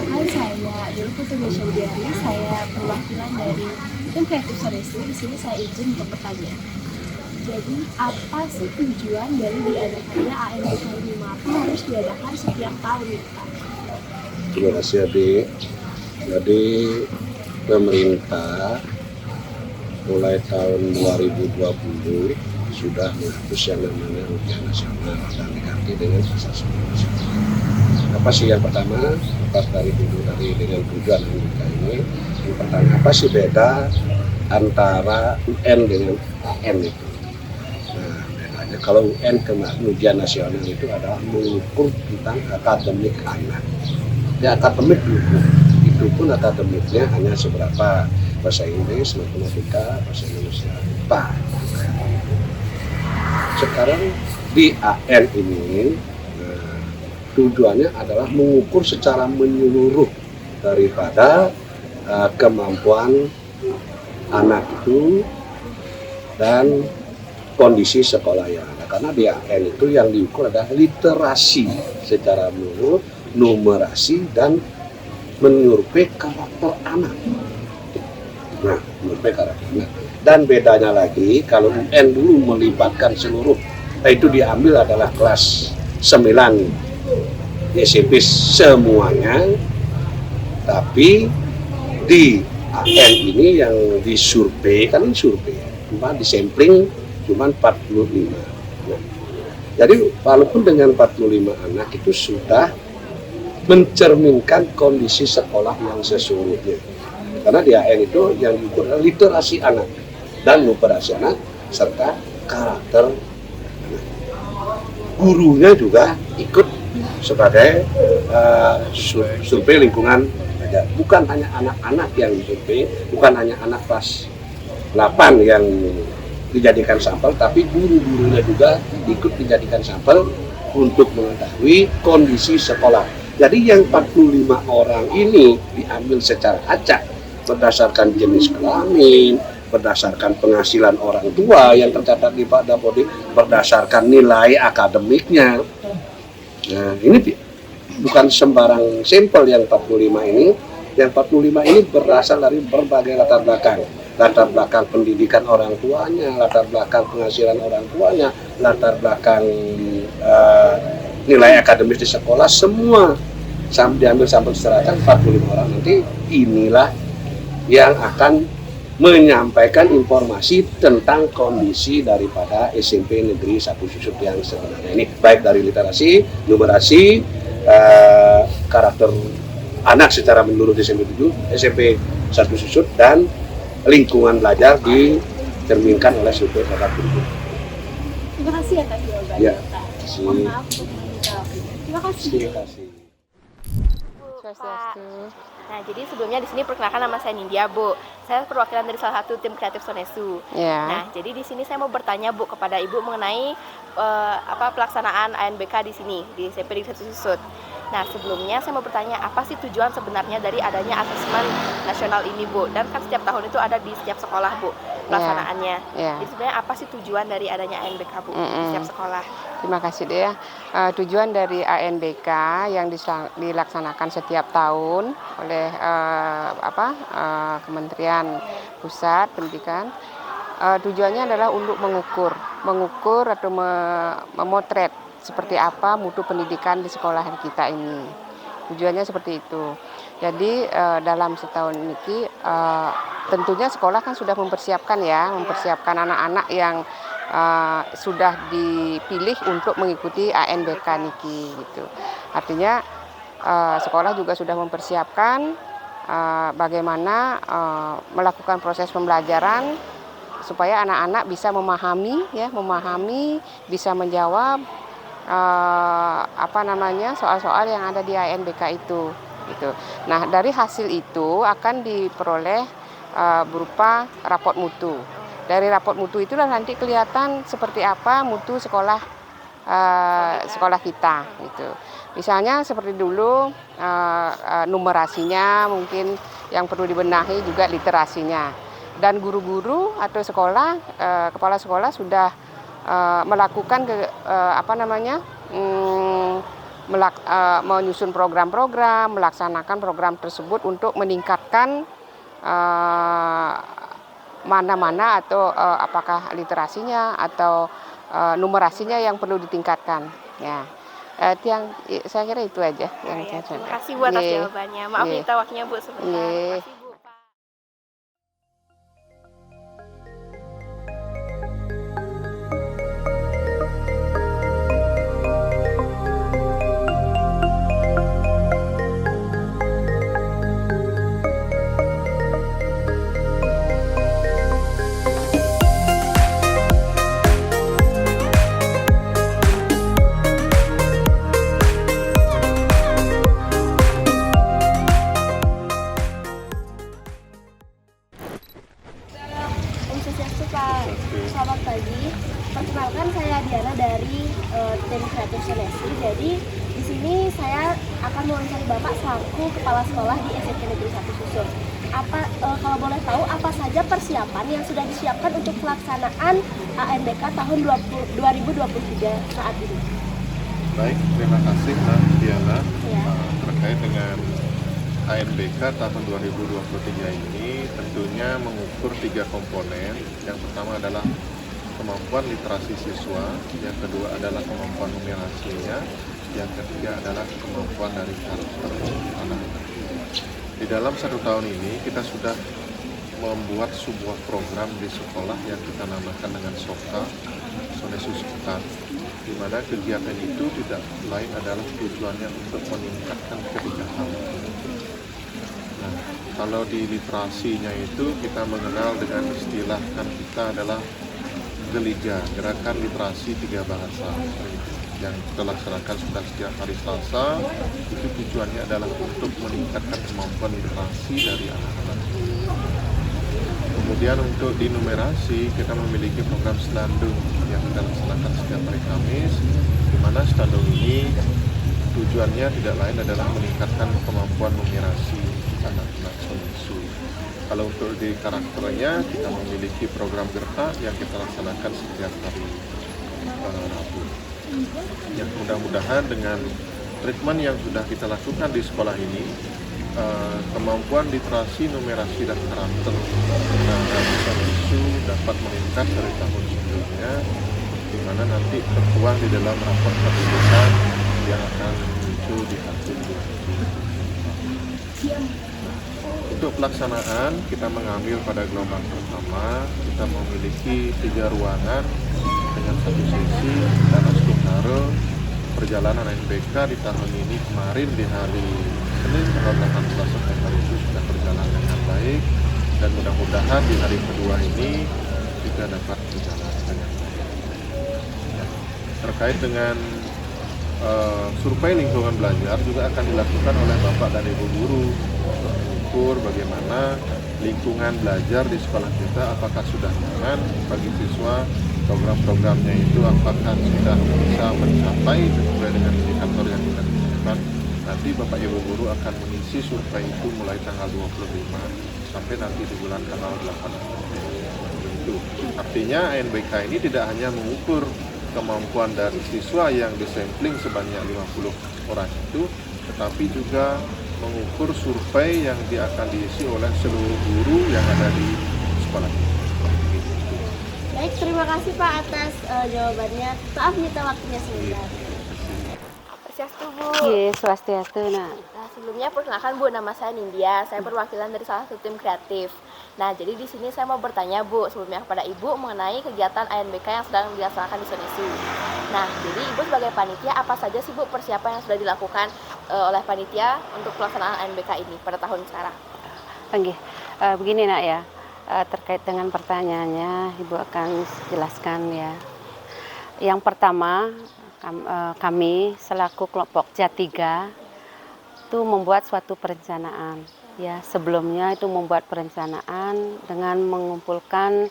Perkenalkan, saya dulu Putri Syaudiari, saya perwakilan dari tim kreatif Soresu. Di sini saya izin untuk bertanya. Jadi, apa sih tujuan dari diadakannya ANBK ini? Mengapa harus diadakan setiap tahun, Pak? Terima kasih Adik. Jadi pemerintah mulai tahun 2020 sudah menghapus yang namanya ujian nasional dan diganti dengan asas nasional. Apa sih yang pertama? Lepas dari dengan tujuan ANBK ini, yang pertama apa sih beda antara UN dengan AN itu? Nah, bedanya kalau UN kemarin ujian nasional itu adalah mengukur tentang akademik anak. Ya akademik itu pun akademiknya hanya seberapa bahasa Inggris, matematika, bahasa Indonesia, IPA. Sekarang di AN ini tujuannya adalah mengukur secara menyeluruh daripada kemampuan anak itu dan kondisi sekolah yang ada. Karena di AN itu yang diukur adalah literasi secara menyeluruh, numerasi, dan menyurvei karakter anak. Nah, menyurvei karakter anak. Dan bedanya lagi, kalau UN dulu melibatkan seluruh, itu diambil adalah kelas 9 di SMP semuanya, tapi di AN ini yang disurvei, kan survei, cuma disampling cuma 45. Nah, jadi walaupun dengan 45 anak itu sudah mencerminkan kondisi sekolah yang sesungguhnya. Karena di AN itu yang diukur adalah literasi anak dan numerasi anak serta karakter anak. Gurunya juga ikut sebagai survei lingkungan. Bukan hanya anak-anak yang disurvei, bukan hanya anak kelas 8 yang dijadikan sampel, tapi guru-gurunya juga ikut dijadikan sampel untuk mengetahui kondisi sekolah. Jadi yang 45 orang ini diambil secara acak berdasarkan jenis kelamin, berdasarkan penghasilan orang tua yang tercatat di Pak Dapodi, berdasarkan nilai akademiknya. Nah, ini bukan sembarang sampel yang 45 ini. Yang 45 ini berasal dari berbagai latar belakang. Latar belakang pendidikan orang tuanya, latar belakang penghasilan orang tuanya, latar belakang nilai akademis di sekolah, semua diambil sampel secara acak 45 orang. Nanti inilah yang akan menyampaikan informasi tentang kondisi daripada SMP Negeri 1 Susut yang sebenarnya ini, baik dari literasi, numerasi, karakter anak secara menyeluruh di SMP 1 Susut, dan lingkungan belajar dicerminkan oleh survei terhadap guru. Terima kasih atas jawabannya, Ya, Pak. kasih. Mohon maaf untuk menjawabnya. Terima kasih. Terima kasih. Pak. Nah, jadi sebelumnya di sini perkenalkan nama saya Nindya, Bu. Saya perwakilan dari salah satu tim kreatif Sonesu. Ya. Nah, jadi di sini saya mau bertanya, Bu, kepada Ibu mengenai pelaksanaan ANBK di sini di SMP Negeri 1 Susut. Nah, sebelumnya saya mau bertanya, apa sih tujuan sebenarnya dari adanya asesmen nasional ini, Bu? Dan kan setiap tahun itu ada di setiap sekolah, Bu, pelaksanaannya. Ya. Jadi sebenarnya apa sih tujuan dari adanya ANBK, Bu, di setiap sekolah? Terima kasih deh ya. Tujuan dari ANBK yang dilaksanakan setiap tahun oleh Kementerian Pusat Pendidikan, tujuannya adalah untuk mengukur atau memotret seperti apa mutu pendidikan di sekolah kita ini. Tujuannya seperti itu. Jadi dalam setahun ini tentunya sekolah kan sudah mempersiapkan anak-anak yang sudah dipilih untuk mengikuti ANBK niki gitu. Artinya sekolah juga sudah mempersiapkan bagaimana melakukan proses pembelajaran supaya anak-anak bisa memahami, bisa menjawab soal-soal yang ada di ANBK itu gitu. Nah, dari hasil itu akan diperoleh berupa raport mutu. Dari raport mutu itulah nanti kelihatan seperti apa mutu sekolah kita gitu. Misalnya seperti dulu numerasinya mungkin yang perlu dibenahi, juga literasinya. Dan guru-guru atau kepala sekolah sudah melakukan menyusun program-program, melaksanakan program tersebut untuk meningkatkan mana-mana atau apakah literasinya atau numerasinya yang perlu ditingkatkan. Ya, saya kira itu aja. Terima kasih Bu atas jawabannya. Maaf minta waktunya Bu sebentar. Terima kasih Bu. Om Swastiastu Pak, selamat pagi. Perkenalkan saya Diana dari tim Kreatif Sonesi. Jadi di sini saya akan mewawancari Bapak selaku kepala sekolah di SMP Negeri 1 Susur. Kalau boleh tahu apa saja persiapan yang sudah disiapkan untuk pelaksanaan ANBK tahun 2023 saat ini? Baik, terima kasih Mbak Diana. Ya. Terkait dengan ANBK tahun 2023 ini tentunya mengukur 3 komponen. Yang pertama adalah kemampuan literasi siswa, yang kedua adalah kemampuan numerasinya, yang ketiga adalah kemampuan dari karakter anak. Di dalam 1 tahun ini kita sudah membuat sebuah program di sekolah yang kita namakan dengan SOKA, Sonesus Kita, di mana kegiatan itu tidak lain adalah tujuannya untuk meningkatkan kebijakan. Nah, kalau di literasinya itu kita mengenal dengan istilah kan kita adalah GELIGA, Gerakan Literasi 3 Bahasa, yang kita laksanakan sudah setiap hari Selasa. Itu tujuannya adalah untuk meningkatkan kemampuan literasi dari anak-anak. Kemudian untuk di numerasi kita memiliki program Senandung yang kita laksanakan setiap hari Kamis, di mana Senandung ini tujuannya tidak lain adalah meningkatkan kemampuan numerasi anak-anak Sonesu. Kalau untuk di karakternya kita memiliki program Gerta yang kita laksanakan setiap hari Rabu. Ya, mudah-mudahan dengan treatment yang sudah kita lakukan di sekolah ini, kemampuan literasi, numerasi, dan karakter anak Sonesu dapat meningkat dari tahun sebelumnya, di mana nanti tertuang di dalam rapor pendidikan yang akan muncul di tahun 2020. Untuk pelaksanaan, kita mengambil pada gelombang pertama, kita memiliki 3 ruangan dengan 1 sesi dan struktur perjalanan ANBK di tahun ini. Kemarin di hari Senin tanggal 18 September itu sudah berjalan dengan baik, dan mudah-mudahan di hari kedua ini juga dapat berjalan dengan baik. Ya. Terkait dengan survei lingkungan belajar juga akan dilakukan oleh Bapak dan Ibu guru untuk mengukur bagaimana lingkungan belajar di sekolah kita, apakah sudah nyaman bagi siswa, program-programnya itu apakah sudah bisa mencapai sesuai dengan indikator yang kita tentukan. Nanti Bapak Ibu guru akan mengisi survei itu mulai tanggal 25 sampai nanti di bulan tanggal 8 itu. Artinya ANBK ini tidak hanya mengukur kemampuan dari siswa yang disampling sebanyak 50 orang itu, tetapi juga mengukur survei yang akan diisi oleh seluruh guru yang ada di sekolah ini. Baik, terima kasih Pak atas jawabannya. Maaf minta waktunya sebentar. Swastiastu Bu. Swastiastu. Nah, Sebelumnya perkenalkan Bu, nama saya Nindya. Saya perwakilan dari salah satu tim kreatif. Nah, jadi di sini saya mau bertanya Bu, sebelumnya kepada Ibu mengenai kegiatan ANBK yang sedang dilaksanakan di Sonesu. Nah, jadi Ibu sebagai panitia, apa saja sih Bu persiapan yang sudah dilakukan oleh panitia untuk pelaksanaan ANBK ini pada tahun sekarang? Begini Nak ya, terkait dengan pertanyaannya Ibu akan jelaskan ya. Yang pertama, kami selaku kelompok JA3 itu membuat suatu perencanaan. Ya, sebelumnya itu membuat perencanaan dengan mengumpulkan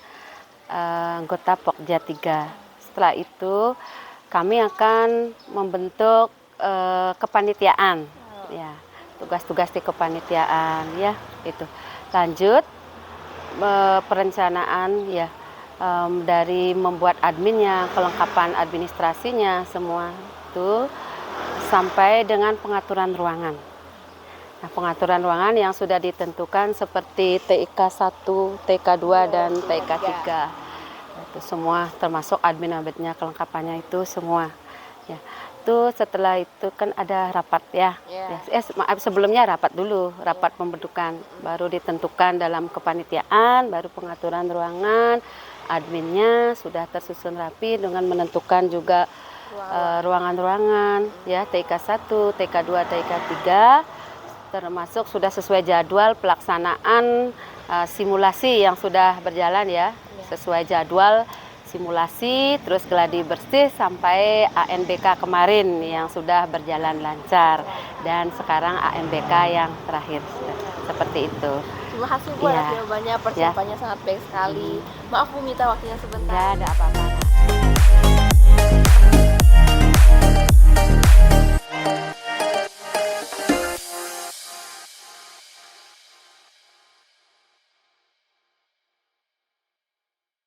anggota Pokja 3. Setelah itu kami akan membentuk kepanitiaan, ya, tugas-tugas di kepanitiaan, ya, itu. Lanjut perencanaan, ya, dari membuat adminnya, kelengkapan administrasinya, semua itu sampai dengan pengaturan ruangan. Nah, pengaturan ruangan yang sudah ditentukan seperti TIK 1, TIK 2, dan TIK 3. Itu semua termasuk admin-adminnya, kelengkapannya itu semua. Ya. Itu setelah itu kan ada rapat ya. Maaf, sebelumnya rapat dulu, rapat pembentukan, baru ditentukan dalam kepanitiaan, baru pengaturan ruangan, adminnya sudah tersusun rapi dengan menentukan juga ruangan-ruangan ya, TIK 1, TIK 2, TIK 3, termasuk sudah sesuai jadwal pelaksanaan simulasi yang sudah berjalan ya, sesuai jadwal simulasi, terus geladi bersih sampai ANBK kemarin yang sudah berjalan lancar, dan sekarang ANBK yang terakhir, seperti itu. Terima kasih Bu, atas jawabannya, persiapannya sangat baik sekali. Maaf Bu, minta waktunya sebentar. Tidak ada apa-apa.